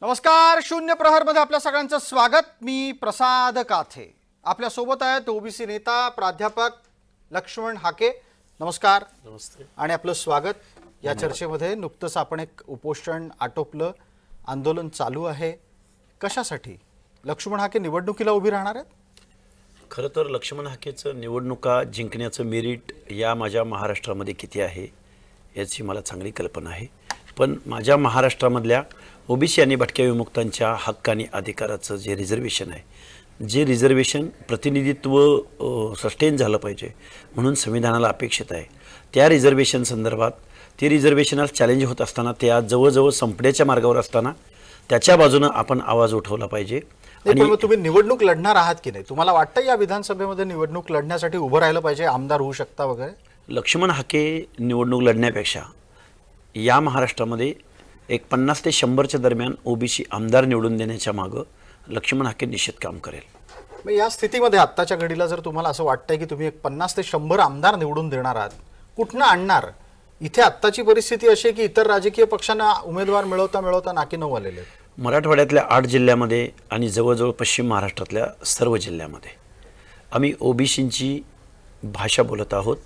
नमस्कार. शून्य प्रहर मध्ये आपल्या सगळ्यांचं स्वागत. मी प्रसाद काथे. आपल्या सोबत आहेत ओबीसी नेता प्राध्यापक लक्ष्मण हाके. नमस्कार. नमस्ते आणि आपलं स्वागत या चर्चेमध्ये. नुकतंच आपण एक उपोषण आटोपलं, आंदोलन चालू आहे. कशासाठी लक्ष्मण हाके निवडणुकीला उभी राहणार आहेत? खरं तर लक्ष्मण हाकेचं निवडणुका जिंकण्याचं मेरिट या माझ्या महाराष्ट्रामध्ये किती आहे याची मला चांगली कल्पना आहे. पण माझ्या महाराष्ट्रामधल्या ओबीसी आणि भटक्या विमुक्तांच्या हक्क आणि अधिकाराचं जे रिझर्वेशन आहे, जे रिझर्वेशन प्रतिनिधित्व सस्टेन झालं पाहिजे म्हणून संविधानाला अपेक्षित आहे, त्या रिझर्वेशन संदर्भात ते रिझर्वेशनला चॅलेंज होत असताना, ते आज जवळजवळ संपण्याच्या मार्गावर असताना त्याच्या बाजूनं आपण आवाज उठवला पाहिजे. आणि तुम्ही निवडणूक लढणार आहात की नाही? तुम्हाला वाटतं या विधानसभेमध्ये निवडणूक लढण्यासाठी उभं राहिलं पाहिजे, आमदार होऊ शकता वगैरे? लक्ष्मण हाके निवडणूक लढण्यापेक्षा या महाराष्ट्रामध्ये एक 50 ते 100च्या दरम्यान ओबीसी आमदार निवडून देण्याच्या मागं लक्ष्मण हाके निश्चित काम करेल. मग या स्थितीमध्ये आत्ताच्या घडीला जर तुम्हाला असं वाटतंय की तुम्ही एक 50 ते 100 आमदार निवडून देणार आहात, कुठनं आणणार? इथे आत्ताची परिस्थिती अशी आहे की इतर राजकीय पक्षांना उमेदवार मिळवता नाकी नऊ आलेले आहेत. मराठवाड्यातल्या 8 जिल्ह्यामध्ये आणि जवळजवळ पश्चिम महाराष्ट्रातल्या सर्व जिल्ह्यामध्ये आम्ही ओबीसींची भाषा बोलत आहोत,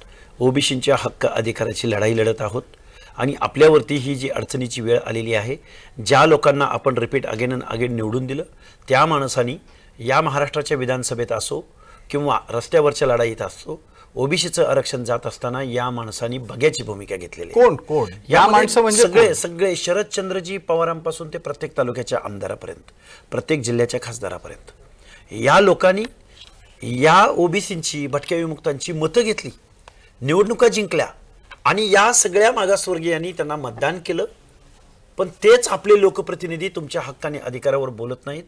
ओबीसींच्या हक्क अधिकाराची लढाई लढत आहोत. आणि आपल्यावरती ही जी अडचणीची वेळ आलेली आहे, ज्या लोकांना आपण रिपीट अगेन अँड अगेन निवडून दिलं, त्या माणसांनी या महाराष्ट्राच्या विधानसभेत असो किंवा रस्त्यावरच्या लढाईत असो, ओबीसीचं आरक्षण जात असताना या माणसांनी बघ्याची भूमिका घेतलेली. कोण या माणसं? म्हणजे सगळे शरदचंद्रजी पवारांपासून ते प्रत्येक तालुक्याच्या आमदारापर्यंत, प्रत्येक जिल्ह्याच्या खासदारापर्यंत या लोकांनी या ओबीसींची, भटक्या विमुक्तांची मतं घेतली, निवडणुका जिंकल्या आणि या सगळ्या मागासवर्गीयांनी त्यांना मतदान केलं. पण तेच आपले लोकप्रतिनिधी तुमच्या हक्क आणि अधिकारावर बोलत नाहीत.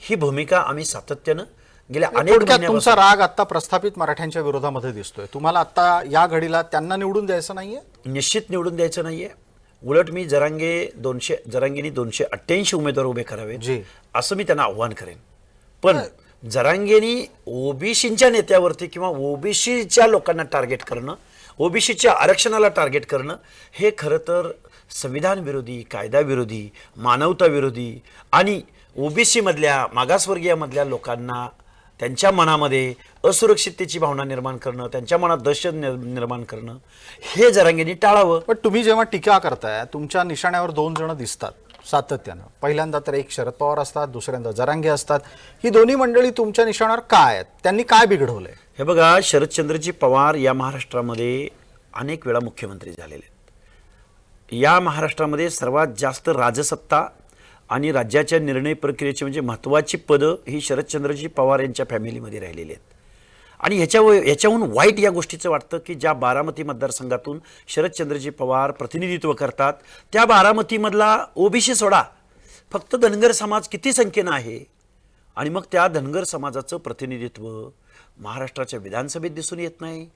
ही भूमिका आम्ही सातत्यानं गेल्या अनेक महिन्यात, तुमचा राग आता प्रस्थापित मराठ्यांच्या विरोधामध्ये दिसतोय. तुम्हाला आता या घडीला त्यांना निवडून द्यायचं नाहीये? निश्चित निवडून द्यायचं नाहीये. उलट मी जरांगेनी 288 उमेदवार उभे करावे असं मी त्यांना आव्हान करेन. पण जरांगेनी ओबीसीच्या नेत्यावरती किंवा ओबीसीच्या लोकांना टार्गेट करणं, ओबीसीच्या आरक्षणाला टार्गेट करणं हे खरं तर संविधान विरोधी, कायदा विरोधी, मानवता विरोधी आणि ओबीसीमधल्या मागासवर्गीयामधल्या लोकांना त्यांच्या मनामध्ये असुरक्षिततेची भावना निर्माण करणं, त्यांच्या मनात दहशत निर्माण करणं हे जरांगेंनी टाळावं. पण तुम्ही जेव्हा टीका करताय, तुमच्या निशाण्यावर 2 जण दिसतात सातत्यानं. पहिल्यांदा तर एक शरद पवार असतात, दुसऱ्यांदा जरांगे असतात. ही दोन्ही मंडळी तुमच्या निशाण्यावर काय आहेत? त्यांनी काय बिघडवलंय? हे बघा, शरदचंद्रजी पवार या महाराष्ट्रामध्ये अनेक वेळा मुख्यमंत्री झालेले आहेत. या महाराष्ट्रामध्ये सर्वात जास्त राजसत्ता आणि राज्याच्या निर्णय प्रक्रियेची म्हणजे महत्त्वाची पदं ही शरदचंद्रजी पवार यांच्या फॅमिलीमध्ये राहिलेली आहेत. आणि ह्याच्याहून वाईट या गोष्टीचं वाटतं की ज्या बारामती मतदारसंघातून शरदचंद्रजी पवार प्रतिनिधित्व करतात, त्या बारामतीमधला ओबीसी सोडा, फक्त धनगर समाज किती संख्येनं आहे. आणि मग त्या धनगर समाजाचं प्रतिनिधित्व महाराष्ट्राच्या विधानसभेत दिसून येत नाही,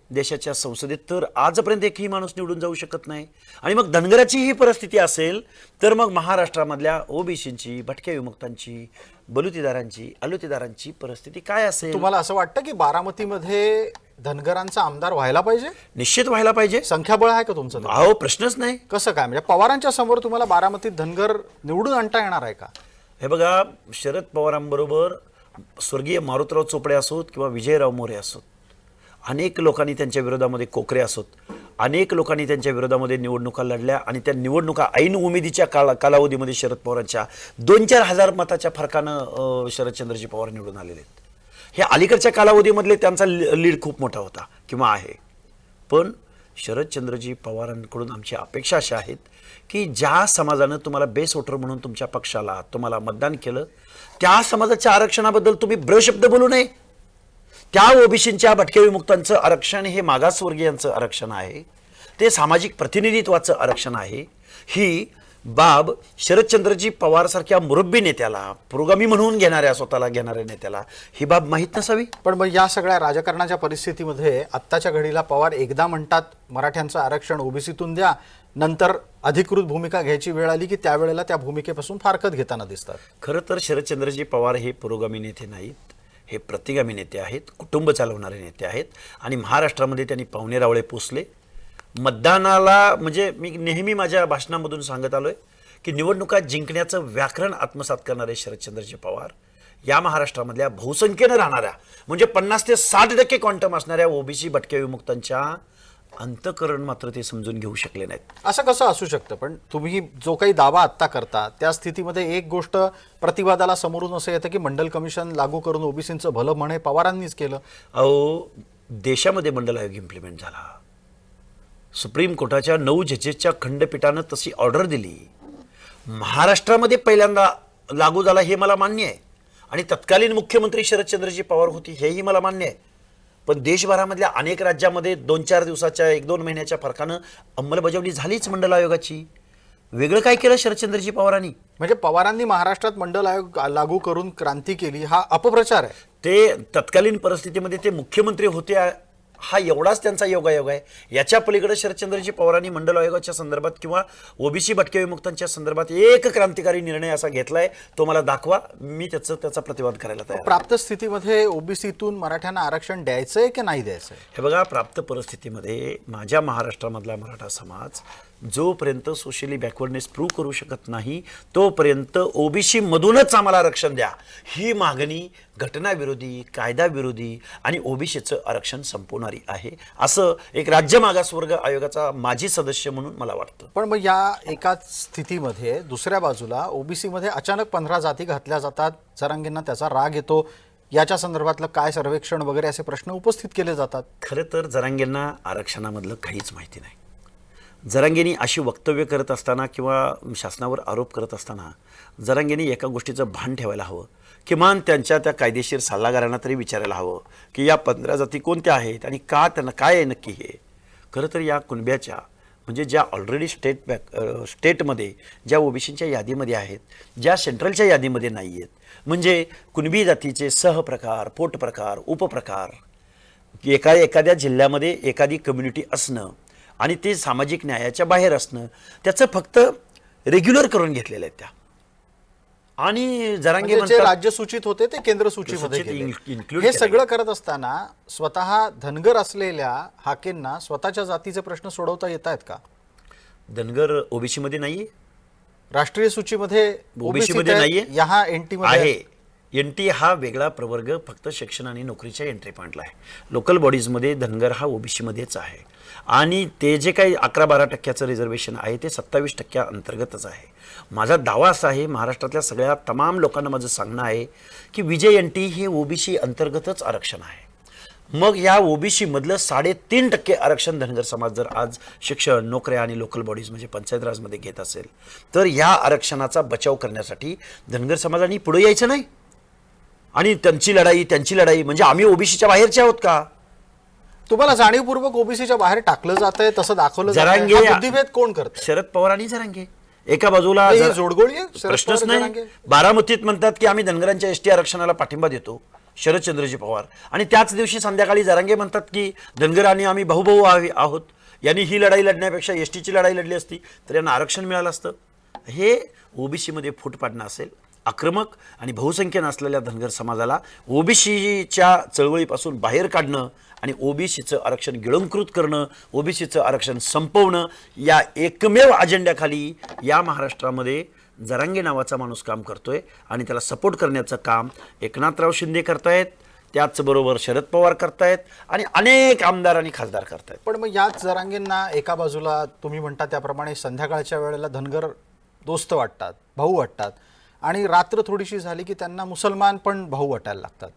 देशाच्या संसदेत तर आजपर्यंत एकही माणूस निवडून जाऊ शकत नाही. आणि मग धनगराची ही परिस्थिती असेल तर मग महाराष्ट्रामधल्या ओबीसींची, भटक्या विमुक्तांची, बलुतेदारांची, अलुतेदारांची परिस्थिती काय असेल? तुम्हाला असं वाटतं की बारामतीमध्ये धनगरांचा आमदार व्हायला पाहिजे? निश्चित व्हायला पाहिजे. संख्याबळ आहे का तुमचं? अहो, प्रश्नच नाही. कसं काय? म्हणजे पवारांच्या समोर तुम्हाला बारामतीत धनगर निवडून आणता येणार आहे का? हे बघा, शरद पवारांबरोबर स्वर्गीय मारुतराव चोपडे असोत किंवा विजयराव मोरे असोत, अनेक लोकांनी त्यांच्या विरोधामध्ये, कोकरे असोत, अनेक लोकांनी त्यांच्या विरोधामध्ये निवडणुका लढल्या आणि त्या निवडणुका ऐन उमेदीच्या कालावधीमध्ये शरद पवारांच्या 2-4 हजार मताच्या फरकानं शरदचंद्रजी पवार निवडून आलेले आहेत. हे अलीकडच्या कालावधीमधले त्यांचा लीड खूप मोठा होता किंवा आहे. पण शरदचंद्रजी पवारांकडून आमची अपेक्षा अशा आहेत की ज्या समाजानं तुम्हाला बेस वोटर म्हणून तुमच्या पक्षाला तुम्हाला मतदान केलं, त्या समाजाच्या आरक्षणाबद्दल तुम्ही ब्रशब्द बोलू नये. त्या ओबीसींच्या, भटक्या विमुक्तांचं आरक्षण हे मागासवर्गीयांचं आरक्षण आहे, ते सामाजिक प्रतिनिधित्वाचं आरक्षण आहे. ही बाब शरदचंद्रजी पवारसारख्या मुरब्बी नेत्याला, पुरोगामी म्हणून स्वतःला घेणाऱ्या नेत्याला ही बाब माहीत नसावी. पण मग या सगळ्या राजकारणाच्या परिस्थितीमध्ये आत्ताच्या घडीला पवार एकदा म्हणतात मराठ्यांचं आरक्षण ओबीसीतून द्या, नंतर अधिकृत भूमिका घ्यायची वेळ आली की त्यावेळेला त्या भूमिकेपासून फारकत घेताना दिसतात. खरं तर शरदचंद्रजी पवार हे पुरोगामी नेते नाहीत, हे प्रतिगामी नेते आहेत, कुटुंब चालवणारे नेते आहेत. आणि महाराष्ट्रामध्ये त्यांनी पाहुणेरावळे पोचले. मतदानाला म्हणजे मी नेहमी माझ्या भाषणामधून सांगत आलोय की निवडणुका जिंकण्याचं व्याकरण आत्मसात करणारे शरदचंद्रजी पवार या महाराष्ट्रामधल्या बहुसंख्येनं राहणाऱ्या म्हणजे 50 ते 60% क्वांटम असणाऱ्या ओबीसी भटक्या विमुक्तांच्या अंतःकरण मात्र ते समजून घेऊ शकले नाहीत. असं कसं असू शकतं? पण तुम्ही जो काही दावा आत्ता करता त्या स्थितीमध्ये एक गोष्ट प्रतिवादाला समोरून असं येतं की मंडल कमिशन लागू करून ओबीसींचं भलं म्हणे पवारांनीच केलं. अहो, देशामध्ये मंडल आयोग इम्प्लिमेंट झाला. सुप्रीम कोर्टाच्या 9 जजेसच्या खंडपीठानं तशी ऑर्डर दिली. महाराष्ट्रामध्ये पहिल्यांदा लागू झाला हे मला मान्य आहे आणि तत्कालीन मुख्यमंत्री शरदचंद्रजी पवार होती हेही मला मान्य आहे. पण देशभरामधल्या अनेक राज्यामध्ये 2-4 दिवसाच्या 1-2 महिन्याच्या फरकानं अंमलबजावणी झालीच मंडल आयोगाची. वेगळं काय केलं शरदचंद्रजी पवारांनी? म्हणजे पवारांनी महाराष्ट्रात मंडल आयोग लागू करून क्रांती केली हा अपप्रचार आहे. ते तत्कालीन परिस्थितीमध्ये ते मुख्यमंत्री होते हा एवढाच त्यांचा योगायोग आहे. याच्या पलीकडे शरदचंद्रजी पवारांनी मंडल आयोगाच्या संदर्भात किंवा ओबीसी भटक्या विमुक्तांच्या संदर्भात एक क्रांतिकारी निर्णय असा घेतलाय तो मला दाखवा, मी त्याचा प्रतिवाद करायला तयार. प्राप्त स्थितीमध्ये ओबीसीतून मराठ्यांना आरक्षण द्यायचंय की नाही द्यायचंय? हे बघा, प्राप्त परिस्थितीमध्ये माझ्या महाराष्ट्रामधला मराठा समाज जोपर्यंत सोशली बॅकवर्डनेस प्रूव्ह करू शकत नाही तोपर्यंत ओबीसी मधूनच आम्हाला आरक्षण द्या ही मागणी घटनाविरोधी, कायदाविरोधी आणि ओबीसीचं आरक्षण संपवणारी आहे असं एक राज्य मागासवर्ग आयोगाचा माजी सदस्य म्हणून मला वाटतं. पण मग या एकाच स्थितीमध्ये दुसऱ्या बाजूला ओबीसीमध्ये अचानक 15 जाती घातल्या जातात, जरांगेंना त्याचा राग येतो, याच्या संदर्भातलं काय सर्वेक्षण वगैरे असे प्रश्न उपस्थित केले जातात. खरं तर जरांगेंना आरक्षणामधलं काहीच माहिती नाही. जरांगेंनी अशी वक्तव्य करत असताना किंवा शासनावर आरोप करत असताना जरांगेंनी एका गोष्टीचं भान ठेवायला हवं, किमान त्यांच्या त्या कायदेशीर सल्लागारांना तरी विचारायला हवं की या 15 जाती कोणत्या आहेत आणि का त्यांना काय आहे नक्की हे. खरं तर या कुणब्याच्या म्हणजे ज्या ऑलरेडी स्टेटमध्ये ज्या ओबीसीच्या यादीमध्ये आहेत, ज्या सेंट्रलच्या यादीमध्ये नाही आहेत, म्हणजे कुणबी जातीचे सहप्रकार, पोटप्रकार, उपप्रकार एखाद्या जिल्ह्यामध्ये एखादी कम्युनिटी असणं आणि ते सामाजिक न्यायाच्या बाहेर असणं त्याचं फक्त रेग्युलर करून घेतलेलं आहे त्या. आणि जरांगे म्हणजे जे राज्य सूचित होते ते केंद्र सूचीमध्ये सूचीत गेले. include हे केलं सगळं करत असताना स्वतः धनगर असलेल्या हाकेंना स्वतःच्या जातीचे प्रश्न सोडवता येत आहेत का? धनगर ओबीसी मध्ये नाहीये, राष्ट्रीय सूचीमध्ये ओबीसी मध्ये नाहीये, या एनटी मध्ये आहे. एनटी हा वेगळा प्रवर्ग फक्त शिक्षण आणि नोकरीच्या एंट्री पॉईंटला आहे. लोकल बॉडीजमध्ये धनगर हा ओबीसी मध्येच आहे आणि ते जे काही 11-12% रिझर्वेशन आहे ते 27% अंतर्गतच आहे. माझा दावा असा आहे, महाराष्ट्रातल्या सगळ्या तमाम लोकांना माझं सांगणं आहे की विजय एनटी हे ओबीसी अंतर्गतच आरक्षण आहे. मग या ओबीसी मधलं 3.5% आरक्षण धनगर समाज जर आज शिक्षण, नोकऱ्या आणि लोकल बॉडीज म्हणजे पंचायत राजमध्ये घेत असेल तर या आरक्षणाचा बचाव करण्यासाठी धनगर समाजाने पुढे यायचं नाही आणि त्यांची लढाई म्हणजे आम्ही ओबीसीच्या बाहेरचे आहोत का? तुम्हाला जाणीवपूर्वक ओबीसीच्या बाहेर टाकलं जातंय तसं दाखवलं जरांगे जातंय. हा बुद्धिभेद कोण करतं? शरद पवार आणि जरांगे एका बाजूला ही जोडगोळी आहे शरद प्रश्नच पवार नाही. जरांगे? बारामतीत म्हणतात की आम्ही धनगरांच्या एसटी आरक्षणाला पाठिंबा देतो शरदचंद्रजी पवार, आणि त्याच दिवशी संध्याकाळी जरांगे म्हणतात की धनगर आणि आम्ही भाऊ आहोत, यांनी ही लढाई लढण्यापेक्षा एसटीची लढाई लढली असती तर यांना आरक्षण मिळालं असतं. हे ओबीसी मध्ये फूट पाडणं असेल. आक्रमक आणि बहुसंख्य नसलेल्या धनगर समाजाला ओबीसीच्या चळवळीपासून बाहेर काढणं आणि ओबीसीचं आरक्षण गिळंकृत करणं, ओबीसीचं आरक्षण संपवणं या एकमेव अजेंड्याखाली या महाराष्ट्रामध्ये जरांगे नावाचा माणूस काम करतोय आणि त्याला सपोर्ट करण्याचं काम एकनाथराव शिंदे करतायत, त्याचबरोबर शरद पवार करतायत आणि अनेक आमदार आणि खासदार करतायत. पण मग याच जरांगेंना एका बाजूला तुम्ही म्हणता त्याप्रमाणे संध्याकाळच्या वेळेला धनगर दोस्त वाटतात, भाऊ वाटतात, आणि रात्र थोडीशी झाली की त्यांना मुसलमान पण भाऊ वाटायला लागतात.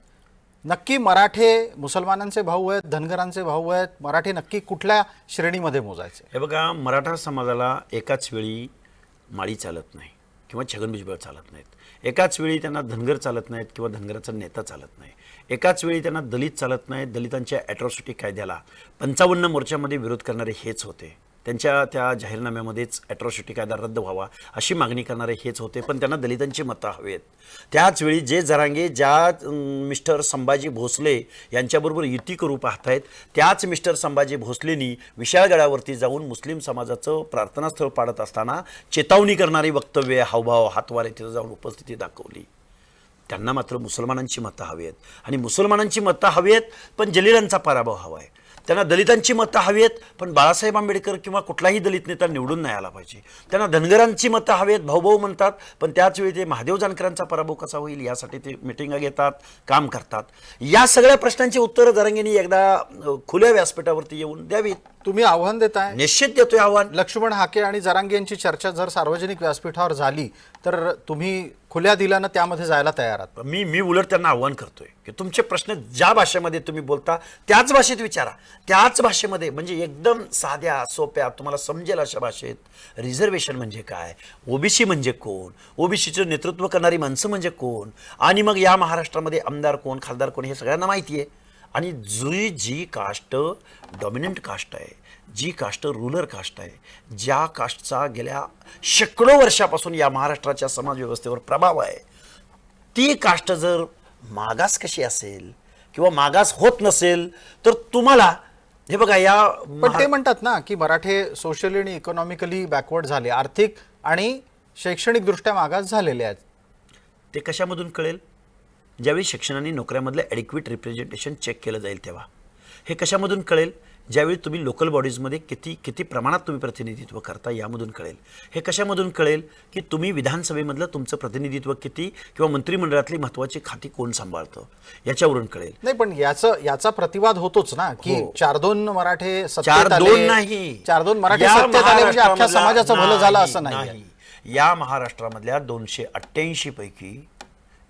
नक्की मराठे मुसलमानांचे भाऊ आहेत, धनगरांचे भाऊ आहेत, मराठे नक्की कुठल्या श्रेणीमध्ये मोजायचे? हे बघा, मराठा समाजाला एकाच वेळी माळी चालत नाही किंवा छगन भुजबळ चालत नाहीत. एकाच वेळी त्यांना धनगर चालत नाहीत किंवा धनगराचा नेता चालत नाही. एकाच वेळी त्यांना दलित चालत नाहीत. दलितांच्या ॲट्रॉसिटी कायद्याला 55 मोर्चामध्ये विरोध करणारे हेच होते. त्यांच्या त्या जाहीरनाम्यामध्येच ॲट्रॉसिटी कायदा रद्द व्हावा अशी मागणी करणारे हेच होते, पण त्यांना दलितांची मतं हवेत. त्याचवेळी जे जरांगे ज्या मिस्टर संभाजी भोसले यांच्याबरोबर युती करू पाहतायत त्याच मिस्टर संभाजी भोसलेंनी विशाळगडावरती जाऊन मुस्लिम समाजाचं प्रार्थनास्थळ पाडत असताना चेतावणी करणारी वक्तव्य, हावभाव, हातवारे तिथं जाऊन उपस्थिती दाखवली. त्यांना मात्र मुसलमानांची मतं हवी आहेत आणि मुसलमानांची मतं हवी आहेत, पण जलिलांचा पराभव हवा आहे. त्यांना दलितांची मतं हवी आहेत, पण बाळासाहेब आंबेडकर किंवा कुठलाही दलित नेता निवडून नाही आला पाहिजे. त्यांना धनगरांची मतं हवी आहेत, भाऊभाऊ म्हणतात, पण त्याच वेळी ते महादेव जानकरांचा पराभव कसा होईल यासाठी ते मिटिंगा घेतात, काम करतात. या सगळ्या प्रश्नांची उत्तरं जरांगेंनी एकदा खुल्या व्यासपीठावरती येऊन द्यावीत. तुम्ही आव्हान देताय? निश्चित देतोय आव्हान. लक्ष्मण हाके आणि जरांगे यांची चर्चा जर सार्वजनिक व्यासपीठावर झाली तर तुम्ही खुल्या दिलानं त्यामध्ये जायला तयार आहात? मी उलट त्यांना आव्हान करतोय की तुमचे प्रश्न ज्या भाषेमध्ये तुम्ही बोलता त्याच भाषेत विचारा, त्याच भाषेमध्ये, म्हणजे एकदम साध्या सोप्या तुम्हाला समजेल अशा भाषेत. रिझर्वेशन म्हणजे काय, ओबीसी म्हणजे कोण, ओबीसीचं नेतृत्व करणारी माणसं म्हणजे कोण, आणि मग या महाराष्ट्रामध्ये आमदार कोण, खासदार कोण, हे सगळ्यांना माहिती आहे. आणि जी कास्ट डॉमिनंट कास्ट आहे, जी कास्ट रूलर कास्ट आहे, ज्या कास्टचा गेल्या शेकडो वर्षापासून या महाराष्ट्राच्या समाज व्यवस्थेवर प्रभाव आहे, ती कास्ट जर मागास कशी असेल किंवा मागास होत नसेल तर तुम्हाला हे बघा या पण ते म्हणतात ना की मराठे सोशली आणि इकॉनॉमिकली बॅकवर्ड झाले, आर्थिक आणि शैक्षणिक दृष्ट्या मागास झालेले आहेत. ते कशामधून कळेल? ज्यावेळी शिक्षणाने नोकऱ्यामधलं ॲडिक्वेट रिप्रेझेंटेशन चेक केलं जाईल तेव्हा. हे कशामधून कळेल? ज्यावेळी तुम्ही लोकल बॉडीजमध्ये किती प्रमाणात तुम्ही प्रतिनिधित्व करता यामधून कळेल. हे कशामधून कळेल? की तुम्ही विधानसभेमधलं तुमचं प्रतिनिधित्व किती किंवा मंत्रिमंडळातली महत्त्वाची खाती कोण सांभाळतं याच्यावरून कळेल. नाही, पण याचा प्रतिवाद होतोच ना की 4-2 मराठे सत्तेत 4-2 आले. नाही, 4-2 मराठे या सत्तेत आले म्हणजे अख्ख्या महाराष्ट्रामधल्या- समाजाचं भलं झालं असं नाही. नाही. या महाराष्ट्रामधल्या 288 पैकी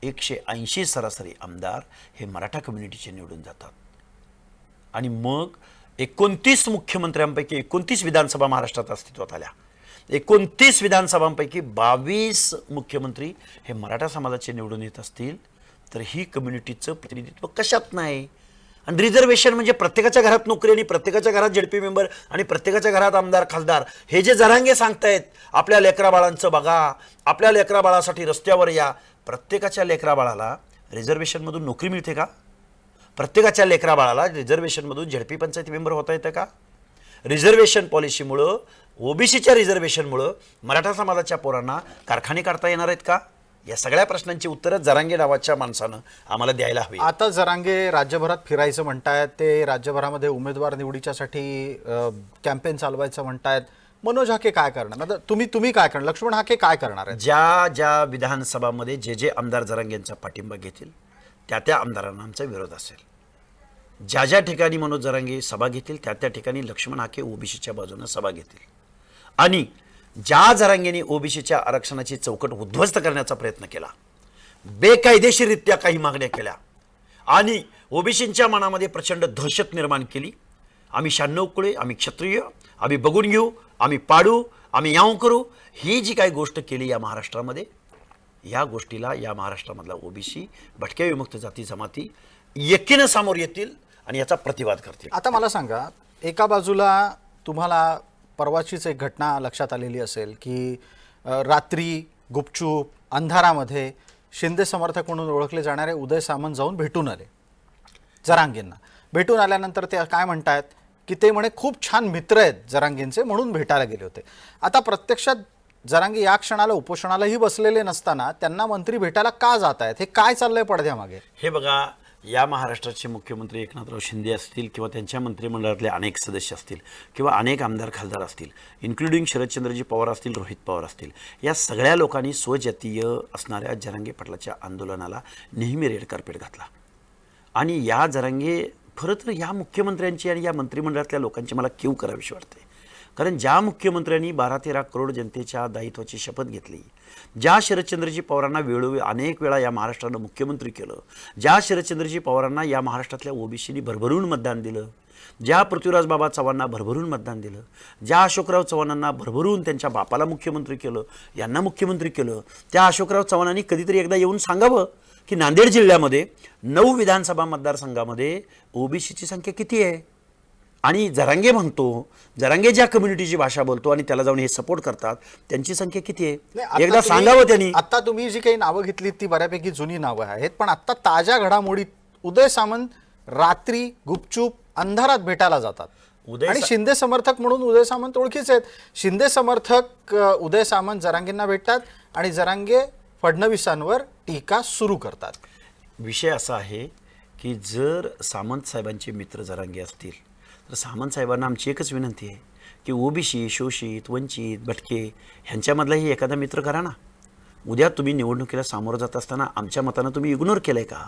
180 सरासरी आमदार हे मराठा कम्युनिटीचे निवडून जातात. आणि मग 29 मुख्यमंत्र्यांपैकी 29 विधानसभा महाराष्ट्रात अस्तित्वात आल्या. 29 विधानसभांपैकी 22 मुख्यमंत्री हे मराठा समाजाचे निवडून येत असतील तर ही कम्युनिटीचं प्रतिनिधित्व कशात नाही. आणि रिझर्वेशन म्हणजे प्रत्येकाच्या घरात नोकरी आणि प्रत्येकाच्या घरात जेडपी मेंबर आणि प्रत्येकाच्या घरात आमदार खासदार, हे जे जरांगे सांगतायत आपल्या लेकराबाळांचं बघा, आपल्या लेकराबाळासाठी रस्त्यावर या. प्रत्येकाच्या लेकराबाळाला रिझर्वेशनमधून नोकरी मिळते का? प्रत्येकाच्या लेकराबाळाला रिझर्वेशनमधून झेडपी पंचायत मेंबर होता येतं का? रिझर्वेशन पॉलिसीमुळं, ओबीसीच्या रिझर्वेशनमुळं मराठा समाजाच्या पोरांना कारखाने काढता येणार आहेत का? या सगळ्या प्रश्नांची उत्तरं जरांगे नावाच्या माणसानं आम्हाला द्यायला हवी. आता जरांगे राज्यभरात फिरायचं म्हणतायत, ते राज्यभरामध्ये उमेदवार निवडीच्यासाठी कॅम्पेन चालवायचं म्हणतायत. मनोज हाके काय करणार? आता तुम्ही काय करणार? लक्ष्मण हाके काय करणार आहेत? ज्या विधानसभामध्ये जे आमदार जरांगेंचा पाठिंबा घेतील त्या आमदारांना आमचा विरोध असेल. ज्या ठिकाणी मनोज जरांगे सभा घेतील त्या ठिकाणी लक्ष्मण हाके ओबीसीच्या बाजूने सभा घेतील. आणि ज्या जरांगेंनी ओबीसीच्या आरक्षणाची चौकट उद्ध्वस्त करण्याचा प्रयत्न केला, बेकायदेशीररित्या काही मागण्या केल्या आणि ओबीसींच्या मनामध्ये प्रचंड दहशत निर्माण केली, आम्ही 96 कुळे, आम्ही क्षत्रिय, आम्ही बघून घेऊ, आम्ही पाडू, आम्ही याव करू, ही जी काही गोष्ट केली या महाराष्ट्रामध्ये, या गोष्टीला या महाराष्ट्रामधला ओबीसी, भटक्या विमुक्त जाती जमाती यकीनं समोर येतील आणि याचा प्रतिवाद करतील. आता मला सांगा, एका बाजूला तुम्हाला परवाचीच एक घटना लक्षात आलेली असेल की रात्री गुपचूप अंधारामध्ये शिंदे समर्थक म्हणून ओळखले जाणारे उदय सामंत जाऊन भेटून आले जरांगेंना. भेटून आल्यानंतर ते काय म्हणतायत की ते म्हणे खूप छान मित्र आहेत जरांगेंचे म्हणून भेटायला गेले होते. आता प्रत्यक्षात जरांगे या क्षणाला उपोषणालाही बसलेले नसताना त्यांना मंत्री भेटायला का जात आहेत? हे काय चाललंय पडद्यामागे? हे बघा, या महाराष्ट्राचे मुख्यमंत्री एकनाथराव शिंदे असतील किंवा त्यांच्या मंत्रिमंडळातले अनेक सदस्य असतील किंवा अनेक आमदार खासदार असतील, इन्क्लुडिंग शरदचंद्रजी पवार असतील, रोहित पवार असतील, या सगळ्या लोकांनी स्वजातीय असणाऱ्या जरांगे पाटलाच्या आंदोलनाला नेहमी रेड कार्पेट घातला. आणि या जरांगे खरं तर या मुख्यमंत्र्यांची आणि या मंत्रिमंडळातल्या लोकांची मला कीव करावीशी वाटते. कारण ज्या मुख्यमंत्र्यांनी 12-13 करोड जनतेच्या दायित्वाची शपथ घेतली, ज्या शरदचंद्रजी पवारांना वेळोवेळी अनेक वेळा या महाराष्ट्रानं मुख्यमंत्री केलं, ज्या शरदचंद्रजी पवारांना या महाराष्ट्रातल्या ओबीसीनी भरभरून मतदान दिलं, ज्या पृथ्वीराज बाबा चव्हाणांना भरभरून मतदान दिलं, ज्या अशोकराव चव्हाणांना भरभरून त्यांच्या बापाला मुख्यमंत्री केलं, यांना मुख्यमंत्री केलं, त्या अशोकराव चव्हाणांनी कधीतरी एकदा येऊन सांगावं की नांदेड जिल्ह्यामध्ये 9 विधानसभा मतदारसंघामध्ये ओबीसीची संख्या किती आहे. आणि जरांगे म्हणतो, जरांगे ज्या कम्युनिटीची भाषा बोलतो आणि त्याला जाऊन हे सपोर्ट करतात, त्यांची संख्या किती आहे एकदा सांगावं त्यांनी. आता तुम्ही जी काही नावं घेतली ती बऱ्यापैकी जुनी नावं आहेत, पण आता ताज्या घडामोडीत उदय सामंत रात्री गुपचूप अंधारात भेटायला जातात. आणि शिंदे समर्थक म्हणून उदय सामंत ओळखीचे आहेत. शिंदे समर्थक उदय सामंत जरांगेंना भेटतात आणि जरांगे फडणवीसांवर टीका सुरू करतात. विषय असा आहे की जर सामंत साहेबांचे मित्र जरांगे असतील तर सामंत साहेबांना आमची एकच विनंती आहे की ओबीसी, शोषित, वंचित, भटके ह्यांच्यामधलाही एखादा मित्र करा ना. उद्या तुम्ही निवडणुकीला सामोरं जात असताना आमच्या मतानं तुम्ही इग्नोर केलं आहे का?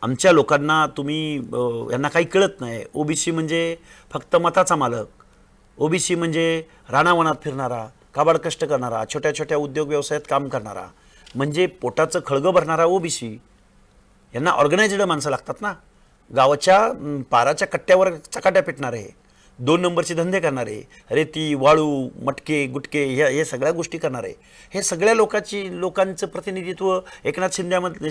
आमच्या लोकांना तुम्ही यांना काही कळत नाही. ओबीसी म्हणजे फक्त मताचा मालक, ओबीसी म्हणजे रानावनात फिरणारा, काबाड कष्ट करणारा, छोट्या छोट्या उद्योग व्यवसायात काम करणारा, म्हणजे पोटाचं खळगं भरणारा ओबीसी. यांना ऑर्गनायझेड माणसं लागतात ना. गावाच्या पाराच्या कट्ट्यावर चकाट्या पेटणारे, 2 नंबरचे धंदे करणारे, रेती, वाळू, मटके, गुटके हे सगळ्या गोष्टी करणारे, हे सगळ्या लोकांचं प्रतिनिधित्व एकनाथ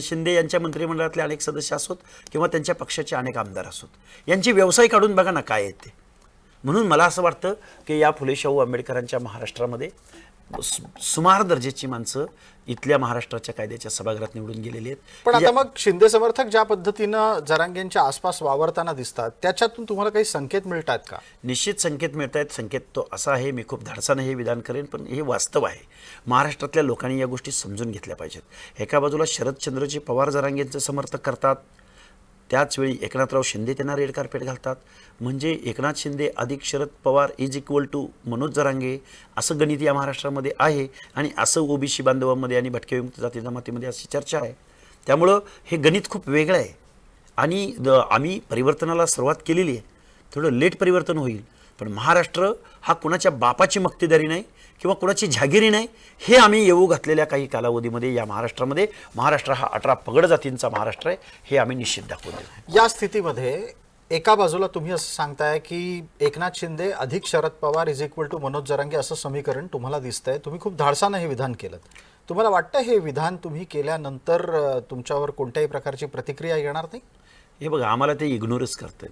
शिंदे यांच्या मंत्रिमंडळातले अनेक सदस्य असोत किंवा त्यांच्या पक्षाचे अनेक आमदार असोत, यांचे व्यवसाय काढून बघा ना काय आहेत ते. म्हणून मला असं वाटतं की या फुले शाहू आंबेडकरांच्या महाराष्ट्रामध्ये सुमार दर्जाची माणसं इथल्या महाराष्ट्राच्या कायद्याच्या सभागृहात निवडून गेलेली आहेत. पण आता मग शिंदे समर्थक ज्या पद्धतीनं जरांगेंच्या आसपास वावरताना दिसतात त्याच्यातून तुम्हाला काही संकेत मिळतात का? निश्चित संकेत मिळत आहेत. संकेत तो असा आहे, मी खूप धाडसानं हे विधान करेन, पण हे वास्तव आहे. महाराष्ट्रातल्या लोकांनी या गोष्टी समजून घेतल्या पाहिजेत. एका बाजूला शरदचंद्रजी पवार जरांगेंचं समर्थक करतात, त्याचवेळी एकनाथराव शिंदे त्यांना रेड कार्पेट घालतात. म्हणजे एकनाथ शिंदे अधिक Sharad Pawar is equal to Manoj Jarange असं गणित या महाराष्ट्रामध्ये आहे आणि असं ओबीसी बांधवांमध्ये आणि भटके विमुक्त जाती जमातीमध्ये अशी चर्चा आहे. त्यामुळं हे गणित खूप वेगळं आहे आणि आम्ही परिवर्तनाला सुरुवात केलेली आहे. थोडं लेट परिवर्तन होईल, पण महाराष्ट्र हा कुणाच्या बापाची मक्तेदारी नाही किंवा कुणाची जागिरी नाही. हे आम्ही येऊ घातलेल्या काही कालावधीमध्ये या महाराष्ट्रामध्ये महाराष्ट्र हा 18 पगड जातींचा महाराष्ट्र आहे हे आम्ही निश्चित दाखवून देऊ. या स्थितीमध्ये एका बाजूला तुम्ही असं सांगताय की एकनाथ शिंदे अधिक Sharad Pawar is equal to Manoj Jarange असं समीकरण तुम्हाला दिसतंय. तुम्ही खूप धाडसानं हे विधान केलं. तुम्हाला वाटतं हे विधान तुम्ही केल्यानंतर तुमच्यावर कोणत्याही प्रकारची प्रतिक्रिया येणार नाही? हे बघा, आम्हाला ते इग्नोरच करतात,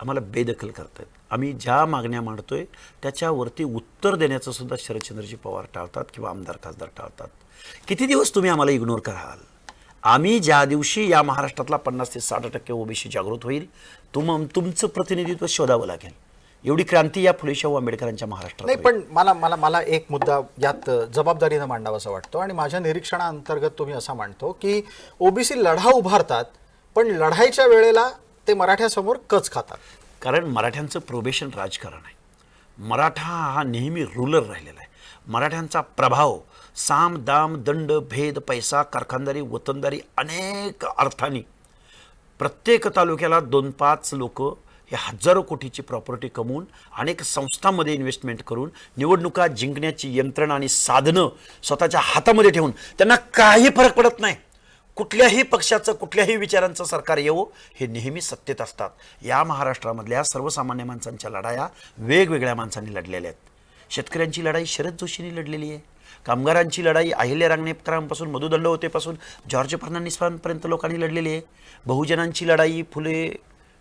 आम्हाला बेदखल करतात. आम्ही ज्या मागण्या मांडतोय त्याच्यावरती उत्तर देण्याचं सुद्धा शरदचंद्रजी पवार टाळतात किंवा आमदार खासदार टाळतात. किती दिवस तुम्ही आम्हाला इग्नोर कराल? आम्ही ज्या दिवशी या महाराष्ट्रातला 50 ते 60% ओबीसी जागृत होईल, तुमचं प्रतिनिधित्व शोधावं लागेल. एवढी क्रांती या फुले शाहू आंबेडकरांच्या महाराष्ट्रात नाही, पण मला एक मुद्दा यात जबाबदारीनं मांडावा असं वाटतो आणि माझ्या निरीक्षणाअंतर्गत तुम्ही असा मांडतो की ओबीसी लढा उभारतात पण लढाईच्या वेळेला ते मराठ्यासमोर कच खातात. कारण मराठ्यांचं प्रोबेशन राजकारण आहे. मराठा हा नेहमी रूलर राहिलेला आहे. मराठ्यांचा प्रभाव साम दाम दंड भेद पैसा कारखानदारी वतनदारी अनेक अर्थांनी प्रत्येक तालुक्याला 2-5 लोक हे हजारो कोटीची प्रॉपर्टी कमवून अनेक संस्थांमध्ये इन्व्हेस्टमेंट करून निवडणुका जिंकण्याची यंत्रणा आणि साधनं स्वतःच्या हातामध्ये ठेवून त्यांना काही फरक पडत नाही. कुठल्याही पक्षाचं कुठल्याही विचारांचं सरकार येवो हे नेहमी सत्तेत असतात. या महाराष्ट्रामधल्या सर्वसामान्य माणसांच्या लढाया वेगवेगळ्या माणसांनी लढलेल्या आहेत. शेतकऱ्यांची लढाई शरद जोशींनी लढलेली आहे. कामगारांची लढाई अहिल्या रांगणेकरांपासून मधु दंडवतेपासून जॉर्ज फर्नांडिसांपर्यंत लोकांनी लढलेली आहे. बहुजनांची लढाई फुले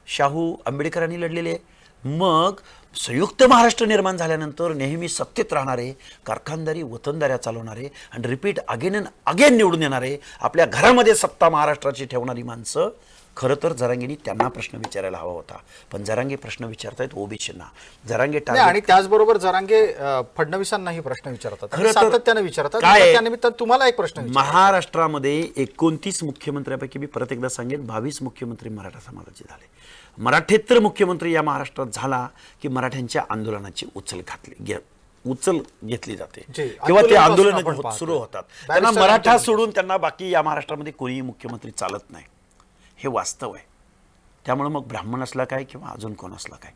शाहू आंबेडकरांनी लढलेली आहे. मग संयुक्त महाराष्ट्र निर्माण झाल्यानंतर नेहमी सत्तेत राहणारे कारखानदारी वतनदाऱ्या चालवणारे आणि रिपीट अगेन अँड अगेन निवडून येणारे आपल्या घरामध्ये सत्ता महाराष्ट्राची ठेवणारी माणसं खरं तर जरांगेंनी त्यांना प्रश्न विचारायला हवा होता. पण जरांगे प्रश्न विचारतायत ओबीसींना. जरांगे आणि त्याचबरोबर जरांगे फडणवीसांनाही प्रश्न विचारतात, खरं तर सातत्याने विचारतात. काय त्यानिमित्त तुम्हाला एक प्रश्न महाराष्ट्रामध्ये 29 मुख्यमंत्र्यांपैकी मी परत एकदा सांगेन 22 मुख्यमंत्री मराठा समाजाचे झाले. मराठेतर मुख्यमंत्री या महाराष्ट्रात झाला की मराठ्यांच्या आंदोलनाची उचल घेतली जाते किंवा ते आंदोलन सुरू होतात. त्यांना मराठा सोडून त्यांना बाकी या महाराष्ट्रामध्ये कोणीही मुख्यमंत्री चालत नाही. हे वास्तव आहे. त्यामुळे मग ब्राह्मण असला काय किंवा अजून कोण असला काय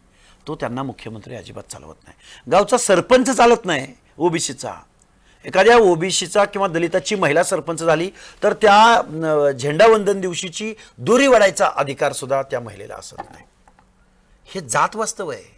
तो त्यांना मुख्यमंत्री अजिबात चालवत नाही. गावचा सरपंच चालत नाही ओबीसीचा. एखाद्या ओबीसीचा किंवा दलिताची महिला सरपंच झाली तर त्या झेंडावंदन दिवशीची दोरी वाढायचा अधिकार सुद्धा त्या महिलेला असत नाही. हे जात वास्तव आहे.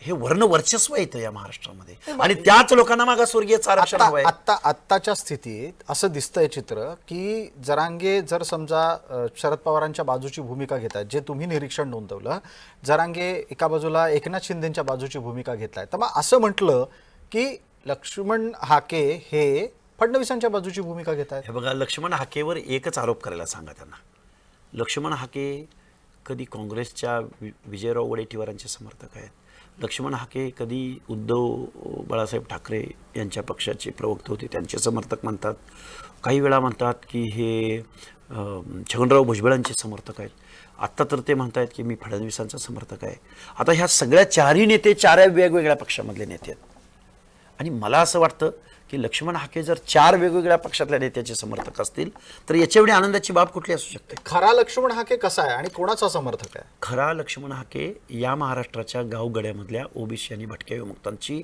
हे वर्ण वर्चस्व येतं या महाराष्ट्रामध्ये आणि त्याच लोकांना मागासवर्गीय आरक्षण हवंय. आत्ताच्या स्थितीत असं दिसतंय चित्र की जरांगे जर समजा शरद पवारांच्या बाजूची भूमिका घेतात, जे तुम्ही निरीक्षण नोंदवलं, जरांगे एका बाजूला एकनाथ शिंदेच्या बाजूची भूमिका घेतलाय, तर मग असं म्हटलं की लक्ष्मण हाके हे फडणवीसांच्या बाजूची भूमिका घेत आहेत. हे बघा, लक्ष्मण हाकेवर एकच आरोप करायला सांगा त्यांना. लक्ष्मण हाके कधी काँग्रेसच्या विजयराव वडेट्टीवारांचे समर्थक आहेत. लक्ष्मण हाके कधी उद्धव बाळासाहेब ठाकरे यांच्या पक्षाचे प्रवक्ते होते, त्यांचे समर्थक म्हणतात. काही वेळा म्हणतात की हे छगनराव भुजबळांचे समर्थक आहेत. आत्ता तर ते म्हणतायत की मी फडणवीसांचा समर्थक आहे. आता ह्या सगळ्या चारही नेते चार वेगवेगळ्या पक्षामधले नेते आहेत. आणि मला असं वाटतं की लक्ष्मण हाके जर चार वेगवेगळ्या पक्षातल्या नेत्याचे समर्थक असतील तर याच्या एवढी आनंदाची बाब कुठली असू शकते? खरा लक्ष्मण हाके कसा आहे आणि कोणाचा समर्थक आहे? खरा लक्ष्मण हाके या महाराष्ट्राच्या गावगड्यामधल्या ओबीसी आणि भटक्या विमुक्तांची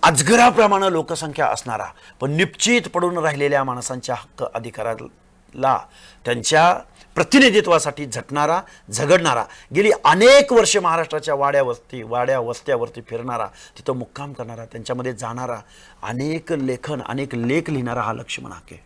अजगराप्रमाणे लोकसंख्या असणारा पण निश्चित पडून राहिलेल्या माणसांच्या हक्क अधिकाराला त्यांच्या प्रतिनिधित्वासाठी झटणारा, झगडणारा, गेली अनेक वर्ष महाराष्ट्राच्या वाड्या वस्त्यावरती फिरणारा, तिथं मुक्काम करणारा, त्यांच्यामध्ये जाणारा, अनेक लेख लिहिणारा हा लक्ष्मण हाके.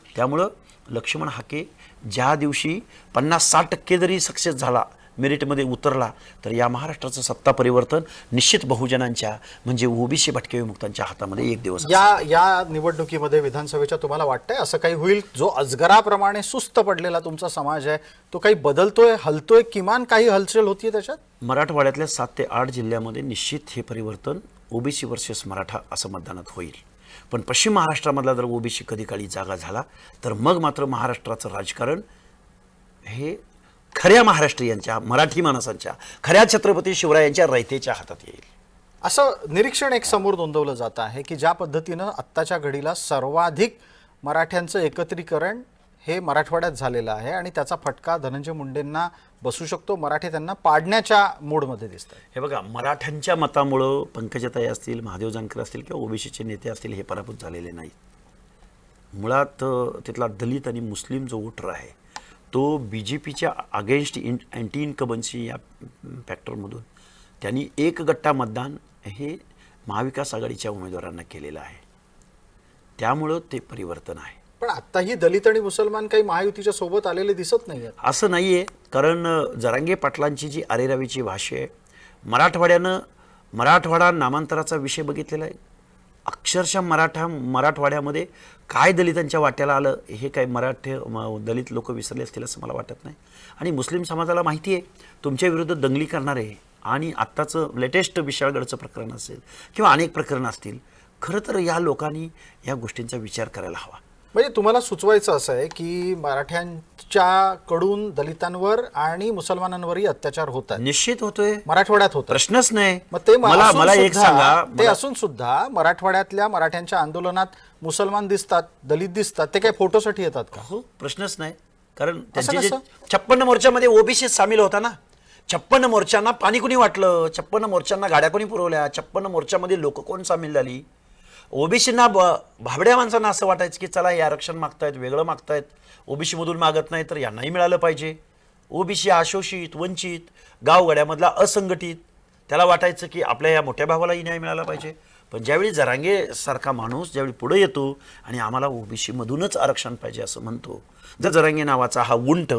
त्यामुळं लक्ष्मण हाके ज्या दिवशी 50-60% जरी सक्सेस झाला, मेरिटमध्ये उतरला, तर या महाराष्ट्राचं सत्ता परिवर्तन निश्चित बहुजनांच्या म्हणजे ओबीसी भटके विमुक्तांच्या हातामध्ये एक दिवस. या निवडणुकीमध्ये विधानसभेच्या तुम्हाला वाटतंय असं काही होईल? जो अजगराप्रमाणे सुस्त पडलेला तुमचा समाज आहे तो काही बदलतोय, हलतोय, किमान काही हलचल होतीये त्याच्यात? मराठवाड्यातल्या 7 ते 8 जिल्ह्यामध्ये निश्चित हे परिवर्तन ओबीसी वर्सेस मराठा असं मतदानात होईल. पण पश्चिम महाराष्ट्रामधला जर ओबीसी कधी काळी जागा झाला तर मग मात्र महाराष्ट्राचं राजकारण हे खऱ्या महाराष्ट्रीयांच्या, मराठी माणसांच्या, खऱ्या छत्रपती शिवरायांच्या रयतेच्या हातात येईल. असं निरीक्षण एक समोर नोंदवलं जात आहे की ज्या पद्धतीनं आत्ताच्या घडीला सर्वाधिक मराठ्यांचं एकत्रीकरण हे मराठवाड्यात झालेलं आहे आणि त्याचा फटका धनंजय मुंडेंना बसू शकतो. मराठी त्यांना पाडण्याच्या मूडमध्ये दिसतात. हे बघा, मराठ्यांच्या मतामुळं पंकजाताई असतील, महादेव जानकर असतील किंवा ओबीसीचे नेते असतील हे पराभूत झालेले नाहीत. मुळात तिथला दलित आणि मुस्लिम जो वोटर आहे तो BJPच्या अगेन्स्ट अँटी इन्कबन्सी या फॅक्टरमधून त्यांनी एक गट्टा मतदान हे महाविकास आघाडीच्या उमेदवारांना केलेलं आहे. त्यामुळं ते परिवर्तन आहे. पण आत्ताही दलित आणि मुसलमान काही महायुतीच्या सोबत आलेले दिसत नाही आहेत. असं नाही आहे, कारण जरांगे पाटलांची जी अरेरावीची भाषा आहे, मराठवाडा नामांतराचा विषय बघितलेला आहे. अक्षरशः मराठवाड्यामध्ये काय दलितांच्या वाट्याला आलं हे काय दलित लोक विसरले असतील असं मला वाटत नाही. आणि मुस्लिम समाजाला माहिती आहे तुमच्या विरुद्ध दंगली करणारे आणि आत्ताचं लेटेस्ट विशाळगडचं प्रकरण असेल किंवा अनेक प्रकरणं असतील. खरं तर या लोकांनी या गोष्टींचा विचार करायला हवा. म्हणजे तुम्हाला सुचवायचं असं आहे की मराठ्यांच्याकडून दलितांवर आणि मुसलमानांवरही अत्याचार होत आहेत. निश्चित होतोय, मराठवाड्यात होत प्रश्नच नाही. मग ते मला एक सांगा, ते असून सुद्धा मराठवाड्यातल्या मराठ्यांच्या आंदोलनात मुसलमान दिसतात, दलित दिसतात, ते काय फोटोसाठी येतात का? हो, प्रश्नच नाही. कारण त्यांचे जे 56 मोर्चामध्ये ओबीसी सामील होता ना. 56 मोर्चांना पाणी कोणी वाटलं, 56 मोर्चांना गाड्या कोणी पुरवल्या, 56 मोर्चामध्ये लोक कोण सामील झाली? ओबीसींना भाबड्या माणसांना असं वाटायचं की चला हे आरक्षण मागतायत, वेगळं मागतायत, ओबीसी मधून मागत नाही तर यांनाही मिळालं पाहिजे. ओबीसी अशोषित, वंचित, गावगड्यामधला असंघटित, त्याला वाटायचं की आपल्या या मोठ्या भावालाही न्याय मिळाला पाहिजे. पण ज्यावेळी जरांगे सारखा माणूस ज्यावेळी पुढे येतो आणि आम्हाला ओबीसी मधूनच आरक्षण पाहिजे असं म्हणतो, जर जरांगे नावाचा हा उंट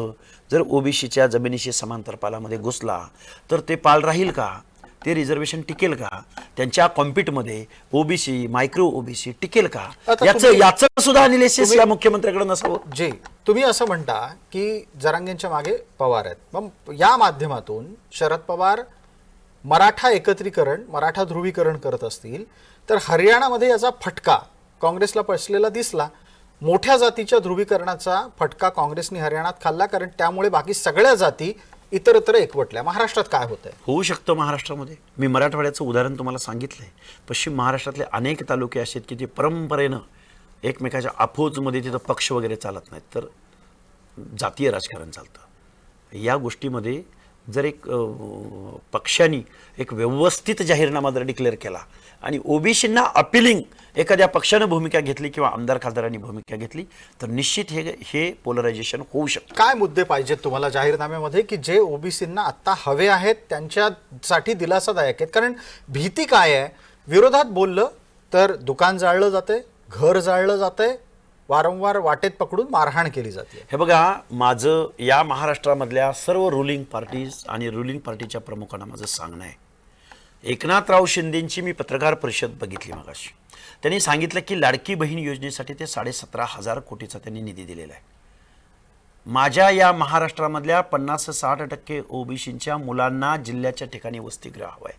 जर ओबीसीच्या जमिनीशी समांतर पालामध्ये घुसला तर ते पाल राहील का? ते रिझर्वेशन टिकेल का? त्यांच्या कॉम्पिटमध्ये ओबीसी, मायक्रो ओबीसी टिकेल का? याचं सुद्धा अनालिसिस या मुख्यमंत्र्याकडे नसावं. जे तुम्ही असं म्हणता की जरांगेंच्या मागे पवार आहेत, मग या माध्यमातून शरद पवार मराठा एकत्रीकरण, मराठा ध्रुवीकरण करत असतील तर हरियाणामध्ये याचा फटका काँग्रेसला बसलेला दिसला. मोठ्या जातीच्या ध्रुवीकरणाचा फटका काँग्रेसने हरियाणात खाल्ला, कारण त्यामुळे बाकी सगळ्या जाती इतरत्र एकवटल्या. महाराष्ट्रात काय होतंय? होऊ शकतं महाराष्ट्रामध्ये. मी मराठवाड्याचं उदाहरण तुम्हाला सांगितलंय. पश्चिम महाराष्ट्रातले अनेक तालुके असे आहेत की ते परंपरेनं एकमेकाच्या अफोजमध्ये तिथं पक्ष वगैरे चालत नाहीत, तर जातीय राजकारण चालतं. या गोष्टीमध्ये जर एक पक्षांनी एक व्यवस्थित जाहीरनामा जर डिक्लेअर केला आणि ओबीसींना अपिलिंग एखाद्या पक्षानं भूमिका घेतली किंवा आमदार खासदारांनी भूमिका घेतली तर निश्चित हे पोलरायझेशन होऊ शकतं. काय मुद्दे पाहिजेत तुम्हाला जाहीरनाम्यामध्ये की जे ओबीसींना आत्ता हवे आहेत, त्यांच्यासाठी दिलासादायक आहेत? कारण भीती काय आहे, विरोधात बोललं तर दुकान जाळलं जातंय, घर जाळलं जातंय, वारंवार वाटेत पकडून मारहाण केली जाते. हे बघा, माझं या महाराष्ट्रामधल्या सर्व रुलिंग पार्टीज आणि रुलिंग पार्टीच्या प्रमुखांना माझं सांगणं आहे. एकनाथराव शिंदेंची मी पत्रकार परिषद बघितली मगाशी. त्यांनी सांगितलं की लाडकी बहीण योजनेसाठी ते 17,500 कोटीचा त्यांनी निधी दिलेला आहे. माझ्या या महाराष्ट्रामधल्या 50-60% ओबीसींच्या मुलांना जिल्ह्याच्या ठिकाणी वसतिगृह हवं आहे.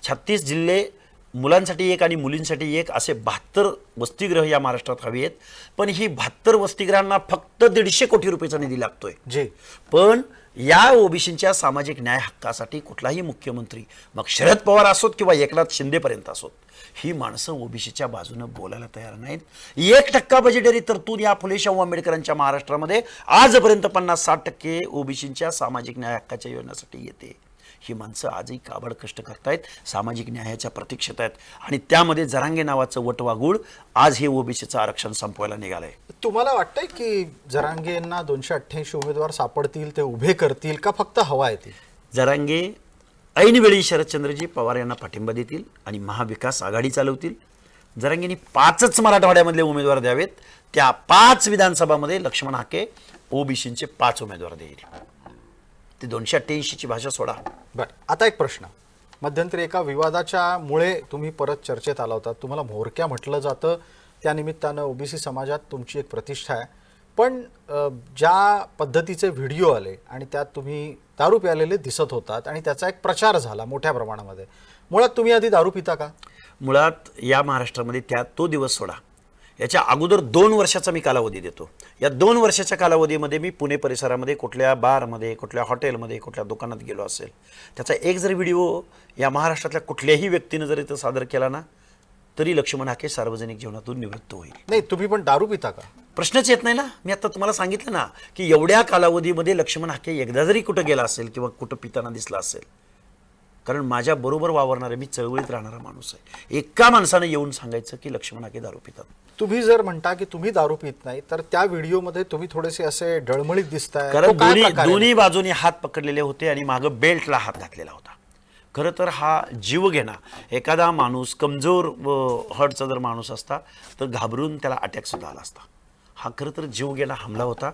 36 जिल्हे मुलांसाठी एक आणि मुलींसाठी एक असे 72 वसतिगृह या महाराष्ट्रात हवी आहेत. पण ही 72 वसतिगृहांना फक्त 150 कोटी रुपयाचा निधी लागतोय. जी. पण या ओबीसींच्या सामाजिक न्याय हक्कासाठी कुठलाही मुख्यमंत्री, मग शरद पवार असोत किंवा एकनाथ शिंदेपर्यंत असोत, ही माणसं ओबीसीच्या बाजूनं बोलायला तयार नाहीत. 1% बजेटरी तरतूद या फुले शाहू आंबेडकरांच्या महाराष्ट्रामध्ये आजपर्यंत 50-60% ओबीसींच्या सामाजिक न्याय हक्काच्या योजनेसाठी येते. ही माणसं आजही काबड कष्ट करतायत, सामाजिक न्यायाच्या प्रतीक्षेत आहेत आणि त्यामध्ये जरांगे नावाचं वटवागूळ आज हे ओबीसीचं आरक्षण संपवायला निघालंय. तुम्हाला वाटतंय की जरांगेंना 288 उमेदवार सापडतील, ते उभे करतील का फक्त हवा आहे ती? जरांगे ऐनवेळी शरदचंद्रजी पवार यांना पाठिंबा देतील आणि महाविकास आघाडी चालवतील. जरांगेंनी 5च मराठवाड्यामधले उमेदवार द्यावेत. त्या 5 विधानसभामध्ये लक्ष्मण हाके ओबीसींचे 5 उमेदवार देईल. ते 288ची भाषा सोडा. बरं, आता एक प्रश्न. मध्यंतरी एका विवादाच्या मुळे तुम्ही परत चर्चेत आला होता. तुम्हाला म्होरक्या म्हटलं जातं, त्या निमित्तानं ओबीसी समाजात तुमची एक प्रतिष्ठा आहे. पण ज्या पद्धतीचे व्हिडिओ आले आणि त्यात तुम्ही दारू प्यालेले दिसत होतात आणि त्याचा एक प्रचार झाला मोठ्या प्रमाणामध्ये, मुळात तुम्ही आधी दारू पिता का? मुळात या महाराष्ट्रामध्ये तो दिवस सोडा, याच्या अगोदर 2 वर्षाचा मी कालावधी देतो. या 2 वर्षाच्या कालावधीमध्ये मी पुणे परिसरामध्ये कुठल्या बारमध्ये, कुठल्या हॉटेलमध्ये, कुठल्या दुकानात गेलो असेल, त्याचा एक जर व्हिडिओ या महाराष्ट्रातल्या कुठल्याही व्यक्तीनं जर इथं सादर केला ना, तरी लक्ष्मण हाके सार्वजनिक जीवनातून निवृत्त होईल. नाही, तुम्ही पण दारू पिता का? प्रश्नच येत नाही ना. मी आता तुम्हाला सांगितलं ना की एवढ्या कालावधीमध्ये लक्ष्मण हाके एकदा जरी कुठं गेला असेल किंवा कुठं पिताना दिसला असेल, कारण माझ्या बरोबर वावरणारे, मी चळवळीत राहणारा माणूस आहे. एका माणसानं येऊन सांगायचं की लक्ष्मण हाके दारू पितात. तुम्ही जर म्हणता की तुम्ही दारू पित नाही, तर त्या व्हिडिओमध्ये तुम्ही थोडेसे असे डळमळीत दिसताय. कारण दोन्ही बाजूनी हात पकडलेले होते आणि मागं बेल्टला हात घातलेला होता. खरं तर हा जीवघेणा एखादा माणूस, कमजोर हर्टचा जर माणूस असता तर घाबरून त्याला अटॅक सुद्धा आला असता. हा खरं तर जीवघेणा हमला होता.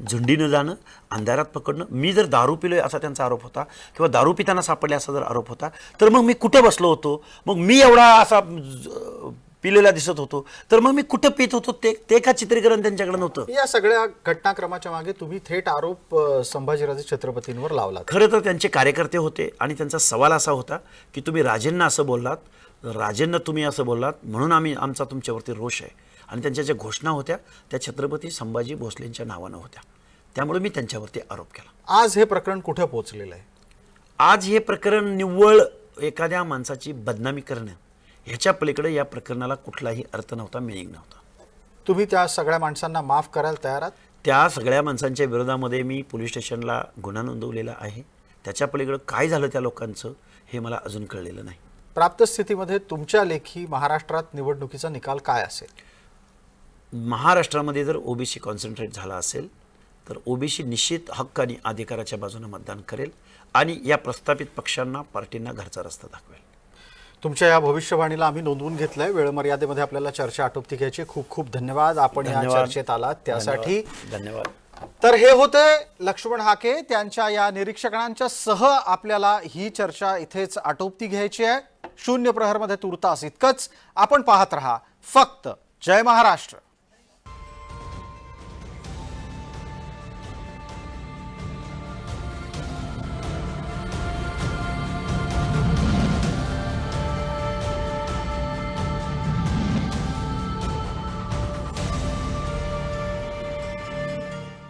झुंडीनं जाणं, अंधारात पकडणं. मी जर दारू पिलोय असा त्यांचा आरोप होता किंवा दारू पिताना सापडले असा जर आरोप होता, तर मग मी कुठे बसलो होतो? मग मी एवढा असा पिलेला दिसत होतो, तर मग मी कुठं पित होतो? ते का चित्रीकरण त्यांच्याकडे नव्हतं? या सगळ्या घटनाक्रमाच्या मागे तुम्ही थेट आरोप संभाजीराजे छत्रपतींवर लावला. खरं तर त्यांचे कार्यकर्ते होते आणि त्यांचा सवाल असा होता की तुम्ही राजेंना असं बोललात, राजेंना तुम्ही असं बोललात, म्हणून आमचा तुमच्यावरती रोष आहे. आणि त्यांच्या ज्या घोषणा होत्या त्या छत्रपती संभाजी भोसलेंच्या नावानं होत्या. त्यामुळे मी त्यांच्यावरती आरोप केला. आज हे प्रकरण कुठे पोहोचलेलं आहे? आज हे प्रकरण निव्वळ एखाद्या माणसाची बदनामी करणं, ह्याच्या पलीकडे या प्रकरणाला कुठलाही अर्थ नव्हता, मिनिंग नव्हता. तुम्ही त्या सगळ्या माणसांना माफ करायला तयार आहात? त्या सगळ्या माणसांच्या विरोधामध्ये मी पोलीस स्टेशनला गुन्हा नोंदवलेला आहे. त्याच्या पलीकडे काय झालं त्या लोकांचं हे मला अजून कळलेलं नाही. प्राप्त स्थितीमध्ये तुमच्या लेखी महाराष्ट्रात निवडणुकीचा निकाल काय असेल? महाराष्ट्रामध्ये जर ओबीसी कॉन्सन्ट्रेट झाला असेल तर ओबीसी निश्चित हक्क आणि अधिकाराच्या बाजूने मतदान करेल आणि या प्रस्थापित पक्षांना, पार्टींना घरचा रस्ता दाखवेल. तुमच्या या भविष्यवाणीला आम्ही नोंदवून घेतलंय. वेळ मर्यादेमध्ये आपल्याला चर्चा आटोपती घ्यायची. खूप खूप धन्यवाद आपण या चर्चेत आलात त्यासाठी. धन्यवाद. तर हे होते लक्ष्मण हाके. त्यांच्या या निरीक्षकांच्या सह आपल्याला ही चर्चा इथेच आटोपती घ्यायची आहे. शून्य प्रहरमध्ये तुर्तास इतकंच. आपण पाहत रहा फक्त जय महाराष्ट्र.